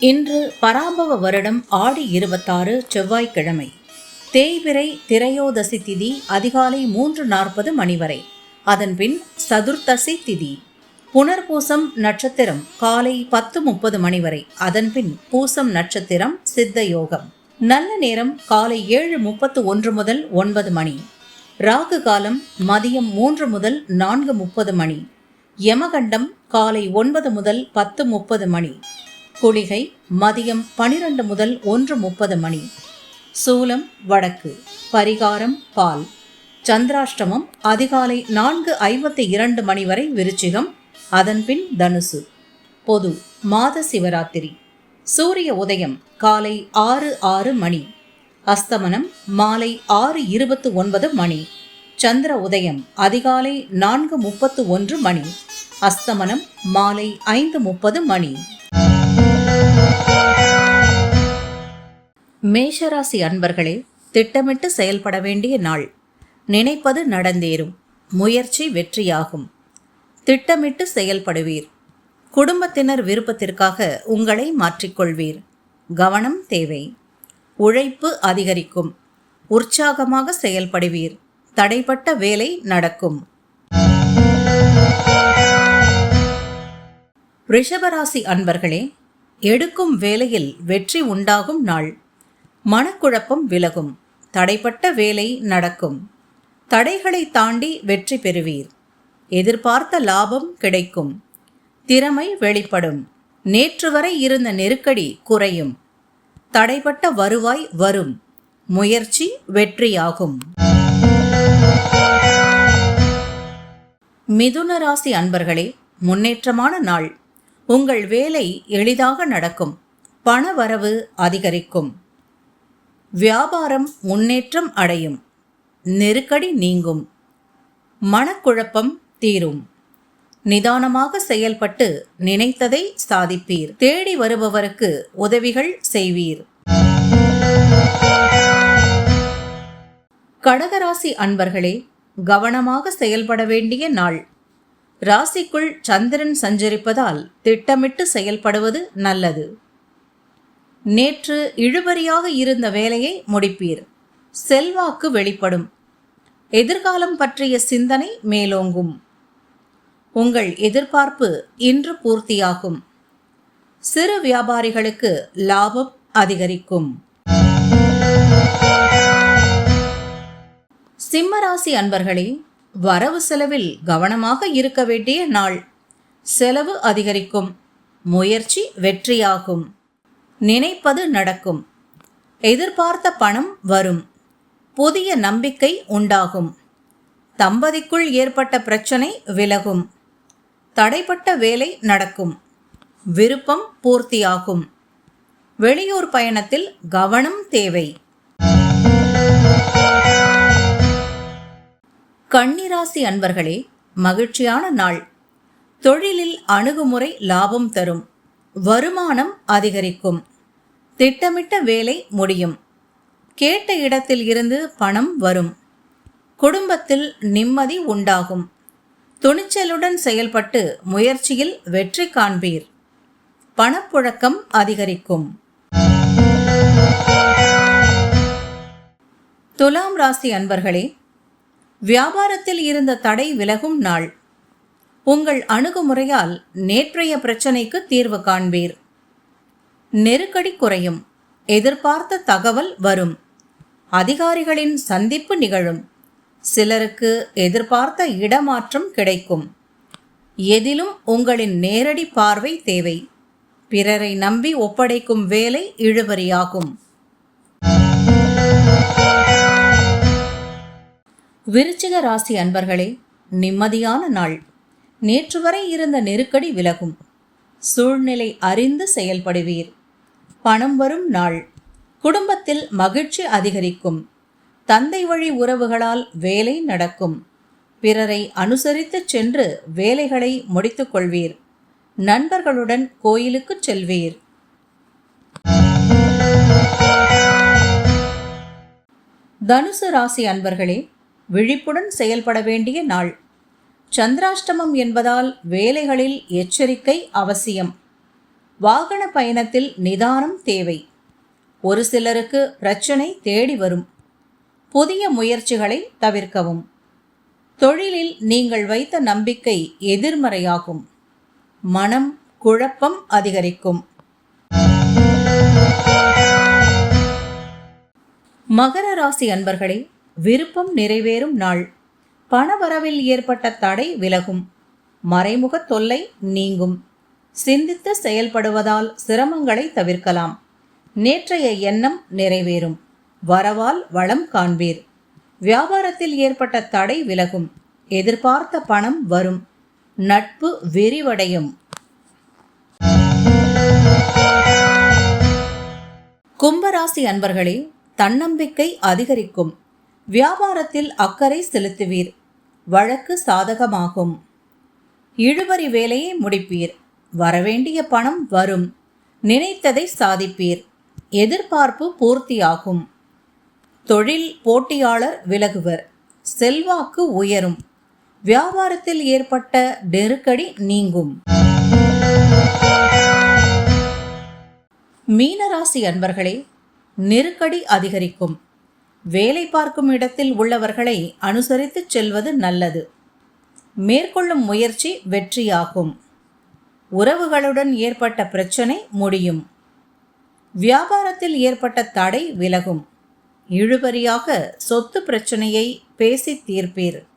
இன்று பராபவ வருடம் ஆடி 26 செவ்வாய்க்கிழமை. தேய்பிறை திரையோதசி திதி அதிகாலை 3:40 மணி வரை. அதன்பின் சதுர்த்தசி திதி. புனர்பூசம் நட்சத்திரம் காலை 10:30 மணி வரை. அதன்பின் பூசம் நட்சத்திரம் சித்த யோகம். நல்ல நேரம் காலை 7:31 முதல் 9 மணி. ராகு காலம் மதியம் 3 முதல் 4:30 மணி. யமகண்டம் காலை 9 முதல் 10:30 மணி. குளிகை மதியம் 12 முதல் 1:30 மணி. சூலம் வடக்கு. பரிகாரம் பால். சந்திராஷ்டமம் அதிகாலை 4:52 மணி வரை விருச்சிகம். அதன்பின் தனுசு. பொது மாத சிவராத்திரி. சூரிய உதயம் காலை 6:06 மணி. அஸ்தமனம் மாலை 6:29 மணி. சந்திர உதயம் அதிகாலை 4:31 மணி. அஸ்தமனம் மாலை 5:30 மணி. மேஷராசி அன்பர்களே, திட்டமிட்டு செயல்பட வேண்டிய நாள். நினைப்பது நடந்தேறும். முயற்சி வெற்றியாகும். திட்டமிட்டு செயல்படுவீர். குடும்பத்தினர் விருப்பத்திற்காக உங்களை மாற்றிக்கொள்வீர். கவனம் தேவை. உழைப்பு அதிகரிக்கும். உற்சாகமாக செயல்படுவீர். தடைப்பட்ட வேலை நடக்கும். ரிஷபராசி அன்பர்களே, எடுக்கும் வேலையில் வெற்றி உண்டாகும் நாள். மனக்குழப்பம் விலகும். தடைப்பட்ட வேலை நடக்கும். தடைகளை தாண்டி வெற்றி பெறுவீர். எதிர்பார்த்த லாபம் கிடைக்கும். திறமை வெளிப்படும். நேற்று வரை இருந்த நெருக்கடி குறையும். தடைப்பட்ட வருவாய் வரும். முயற்சி வெற்றியாகும். மிதுன ராசி அன்பர்களே, முன்னேற்றமான நாள். உங்கள் வேலை எளிதாக நடக்கும். பண வரவு அதிகரிக்கும். வியாபாரம் முன்னேற்றம் அடையும். நெருக்கடி நீங்கும். மனக்குழப்பம் தீரும். நிதானமாக செயல்பட்டு நினைத்ததை சாதிப்பீர். தேடி வருபவருக்கு உதவிகள் செய்வீர். கடகராசி அன்பர்களே, கவனமாக செயல்பட வேண்டிய நாள். ராசிக்குள் சந்திரன் சஞ்சரிப்பதால் திட்டமிட்டு செயல்படுவது நல்லது. நேற்று இழுபறியாக இருந்த வேலையை முடிப்பீர். செல்வாக்கு வெளிப்படும். எதிர்காலம் பற்றிய சிந்தனை மேலோங்கும். உங்கள் எதிர்பார்ப்பு இன்று பூர்த்தியாகும். சிறு வியாபாரிகளுக்கு லாபம் அதிகரிக்கும். சிம்மராசி அன்பர்களே, வரவு செலவில் கவனமாக இருக்க வேண்டிய நாள். செலவு அதிகரிக்கும். முயற்சி வெற்றியாகும். நினைப்பது நடக்கும். எதிர்பார்த்த பணம் வரும். புதிய நம்பிக்கை உண்டாகும். தம்பதிக்குள் ஏற்பட்ட பிரச்சனை விலகும். தடைப்பட்ட வேலை நடக்கும். விருப்பம் பூர்த்தியாகும். வெளியூர் பயணத்தில் கவனம் தேவை. கன்னிராசி அன்பர்களே, மகிழ்ச்சியான நாள். தொழிலில் அணுகுமுறை லாபம் தரும். வருமானம் அதிகரிக்கும். திட்டமிட்ட வேலை முடியும். கேட்ட இடத்தில் இருந்து பணம் வரும். குடும்பத்தில் நிம்மதி உண்டாகும். துணிச்சலுடன் செயல்பட்டு முயற்சியில் வெற்றி காண்பீர். பணப்புழக்கம் அதிகரிக்கும். துலாம் ராசி அன்பர்களே, வியாபாரத்தில் இருந்த தடை விலகும் நாள். உங்கள் அணுகுமுறையால் நேற்றைய பிரச்சனைக்கு தீர்வு காண்பீர். நெருக்கடி குறையும். எதிர்பார்த்த தகவல் வரும். அதிகாரிகளின் சந்திப்பு நிகழும். சிலருக்கு எதிர்பார்த்த இடமாற்றம் கிடைக்கும். எதிலும் உங்களின் நேரடி பார்வை தேவை. பிறரை நம்பி ஒப்படைக்கும் வேலை இழுபறியாகும். விருச்சிக ராசி அன்பர்களே, நிம்மதியான நாள். நேற்று வரை இருந்த நெருக்கடி விலகும். சூழ்நிலை அறிந்து செயல்படுவீர். பணம் வரும் நாள். குடும்பத்தில் மகிழ்ச்சி அதிகரிக்கும். தந்தை வழி உறவுகளால் வேலை நடக்கும். பிறரை அனுசரித்து சென்று வேலைகளை முடித்துக் கொள்வீர். நண்பர்களுடன் கோயிலுக்கு செல்வீர். தனுசு ராசி அன்பர்களே, விழிப்புடன் செயல்பட வேண்டிய நாள். சந்திராஷ்டமம் என்பதால் வேலைகளில் எச்சரிக்கை அவசியம். வாகன பயணத்தில் நிதானம் தேவை. ஒரு சிலருக்கு பிரச்சனை தேடி வரும். புதிய முயற்சிகளை தவிர்க்கவும். தொழிலில் நீங்கள் வைத்த நம்பிக்கை எதிர்மறையாகும். மனம் குழப்பம் அதிகரிக்கும். மகர ராசி அன்பர்களே, விருப்பம் நிறைவேறும் நாள். பணவரவில் ஏற்பட்ட தடை விலகும். மறைமுக தொல்லை நீங்கும். சிந்தித்து செயல்படுவதால் சிரமங்களை தவிர்க்கலாம். நேற்றைய எண்ணம் நிறைவேறும். வரவால் வளம் காண்பீர். வியாபாரத்தில் ஏற்பட்ட தடை விலகும். எதிர்பார்த்த பணம் வரும். நட்பு விரிவடையும். கும்பராசி அன்பர்களே, தன்னம்பிக்கை அதிகரிக்கும். வியாபாரத்தில் அக்கறை செலுத்துவீர். வழக்கு சாதகமாகும். இழுபறி வேலையை முடிப்பீர். வரவேண்டிய பணம் வரும். நினைத்ததை சாதிப்பீர். எதிர்பார்ப்பு பூர்த்தியாகும். தொழில் போட்டியாளர் விலகுவர். செல்வாக்கு உயரும். வியாபாரத்தில் ஏற்பட்ட நெருக்கடி நீங்கும். மீனராசி அன்பர்களே, நெருக்கடி அதிகரிக்கும். வேலை பார்க்கும் இடத்தில் உள்ளவர்களை அனுசரித்து செல்வது நல்லது. மேற்கொள்ளும் முயற்சி வெற்றியாகும். உறவுகளுடன் ஏற்பட்ட பிரச்சனை முடியும். வியாபாரத்தில் ஏற்பட்ட தடை விலகும். இழுபறியாக சொத்து பிரச்சனையை பேசி தீர்ப்பீர்.